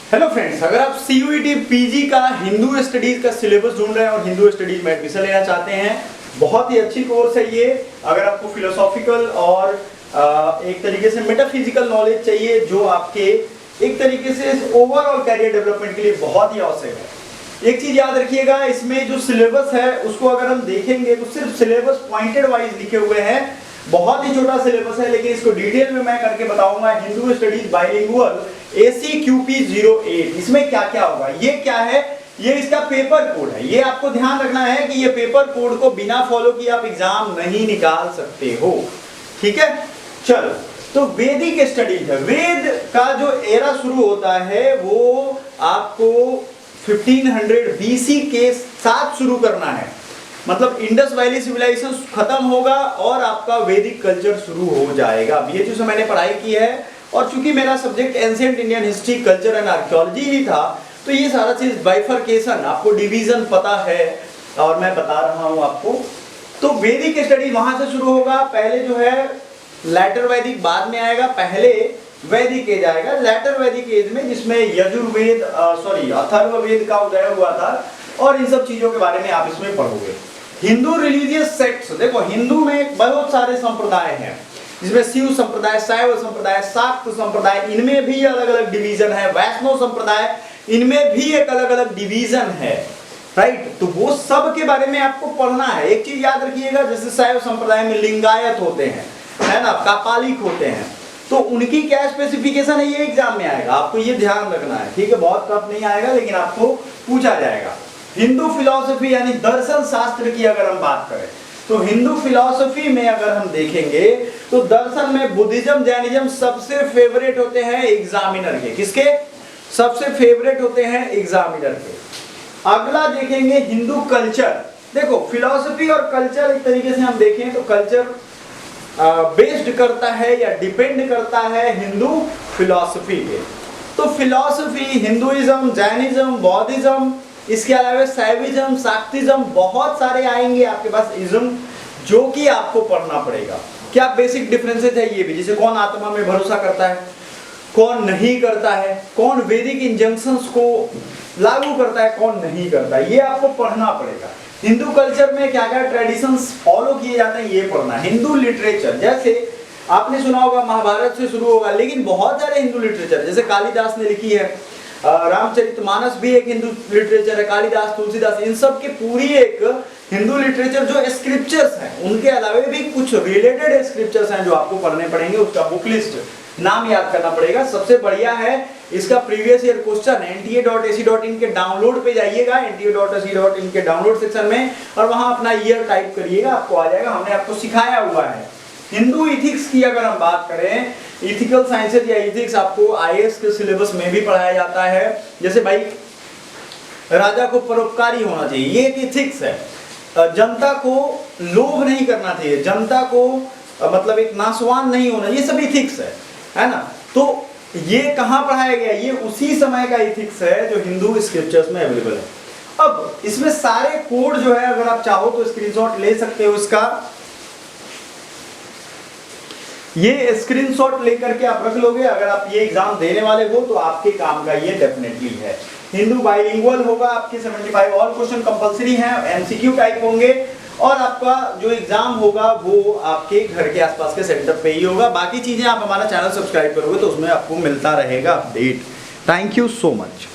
Hello friends, अगर आप CUET PG का हिंदू स्टडीज का सिलेबस ढूंढ रहे हैं और हिंदू स्टडीज में एडमिशन लेना चाहते हैं, बहुत ही अच्छी कोर्स है ये। अगर आपको फिलोसॉफिकल और एक तरीके से मेटाफिजिकल नॉलेज चाहिए जो आपके एक तरीके से ओवरऑल कैरियर डेवलपमेंट के लिए बहुत ही आवश्यक है। एक चीज याद रखिएगा, इसमें जो सिलेबस है उसको अगर हम देखेंगे तो सिर्फ सिलेबस पॉइंटेड वाइज लिखे हुए हैं। बहुत ही छोटा सिलेबस है, लेकिन इसको डिटेल में मैं करके बताऊंगा। हिंदू स्टडीज बाइलिंगुअल ACQP08, इसमें क्या क्या होगा, ये क्या है, ये इसका पेपर कोड है। ये आपको ध्यान रखना है कि ये पेपर कोड को बिना फॉलो किए आप एग्जाम नहीं निकाल सकते हो, ठीक है। चलो, तो वैदिक स्टडीज है। वेद का जो एरा शुरू होता है वो आपको 1500 BC के साथ शुरू करना है। मतलब इंडस वैली सिविलाइजेशन खत्म होगा और आपका वैदिक कल्चर शुरू हो जाएगा। BHU से मैंने पढ़ाई की है और चूंकि मेरा subject ancient Indian history, culture and archaeology ही था, तो ये सारा चीज बाइफरकेशन, आपको डिवीजन पता है और मैं बता रहा हूं आपको। तो वैदिक स्टडी वहां से शुरू होगा। पहले जो है लैटर वैदिक बाद में आएगा, पहले वैदिक एज आएगा। लैटर वैदिक एज में जिसमें यजुर्वेद अथर्ववेद का उदय हुआ था और इन सब चीजों के बारे में आप इसमें पढ़ोगे। हिंदू रिलीजियस सेक्ट्स, देखो हिंदू में बहुत सारे संप्रदाय हैं, जिसमें शिव संप्रदाय, शैव संप्रदाय, शाक्त संप्रदाय, इनमें भी अलग अलग डिवीजन है। वैष्णव संप्रदाय, इनमें भी एक अलग अलग डिवीजन है, राइट। तो वो सब के बारे में आपको पढ़ना है। एक चीज याद रखिएगा, जैसे शैव संप्रदाय में लिंगायत होते हैं, है ना, कापालिक होते हैं, तो उनकी क्या स्पेसिफिकेशन है, ये एग्जाम में आएगा, आपको ये ध्यान रखना है, ठीक है। बहुत टफ नहीं आएगा, लेकिन आपको पूछा जाएगा। हिंदू फिलॉसफी यानी दर्शन शास्त्र की अगर हम बात करें, तो हिंदू फिलॉसफी में अगर हम देखेंगे तो दर्शन में बुद्धिज्म, जैनिज्म सबसे फेवरेट होते हैं एग्जामिनर के। किसके सबसे फेवरेट होते हैं? एग्जामिनर के। अगला देखेंगे हिंदू कल्चर। देखो फिलॉसफी और कल्चर एक तरीके से हम देखें तो कल्चर बेस्ड करता है या डिपेंड करता है हिंदू फिलॉसफी पे। तो फिलॉसफी हिंदुइज्म, जैनिज्म, बौद्धिज्म, इसके अलावा शैविज्म, शाक्तिज्म, बहुत सारे आएंगे आपके पास इज्म, जो कि आपको पढ़ना पड़ेगा। क्या बेसिक डिफरेंसेस है ये भी, जैसे कौन आत्मा में भरोसा करता है, कौन नहीं करता है, कौन वैदिक इंजंक्शंस को लागू करता है, कौन नहीं करता है, ये आपको पढ़ना पड़ेगा। हिंदू कल्चर में क्या क्या ट्रेडिशंस फॉलो किए जाते हैं, ये पढ़ना। हिंदू लिटरेचर, जैसे आपने सुना होगा महाभारत से शुरू होगा, लेकिन बहुत सारे हिंदू लिटरेचर, जैसे कालिदास ने लिखी है, रामचरितमानस भी एक हिंदू लिटरेचर है, कालिदास, तुलसीदास, इन सब की पूरी एक हिंदू लिटरेचर जो स्क्रिप्चर्स हैं, उनके अलावा भी कुछ रिलेटेड स्क्रिप्चर्स हैं जो आपको पढ़ने पड़ेंगे। उसका बुक लिस्ट नाम याद करना पड़ेगा। सबसे बढ़िया है इसका प्रीवियस ईयर क्वेश्चन NTA.ac.in के डाउनलोड पे जाइएगा, NTA.ac.in के डाउनलोड सेक्शन में, और वहां अपना ईयर टाइप करिएगा, आपको आ जाएगा। हमने आपको सिखाया हुआ है। हिंदू इथिक्स की अगर हम बात करें, इथिकल साइंसेज या इथिक्स आपको IAS के सिलेबस में भी पढ़ाया जाता है। जैसे भाई राजा को परोपकारी होना चाहिए, ये एक इथिक्स है। जनता को लोभ नहीं करना चाहिए, जनता को मतलब एक नासवान नहीं होना, ये सब इथिक्स है ना। तो ये कहाँ पढ़ाया गया? ये उसी समय का इथिक्स है जो हिंदू स्क्रिप्चर्स में अवेलेबल है। अब इसमें सारे कोड जो है, अगर आप चाहो तो स्क्रीनशॉट ले सकते हो इसका। ये स्क्रीनशॉट लेकर के आप रख लोगे, अगर आप ये एग्जाम देने वाले हो तो आपके काम का ये डेफिनेटली है। हिंदू बाइलिंगुअल होगा, आपके 75 ऑल क्वेश्चन कंपलसरी हैं, MCQ टाइप होंगे, और आपका जो एग्जाम होगा वो आपके घर के आसपास के सेंटर पे ही होगा। बाकी चीजें आप हमारा चैनल सब्सक्राइब करोगे तो उसमें आपको मिलता रहेगा update. Thank you so much.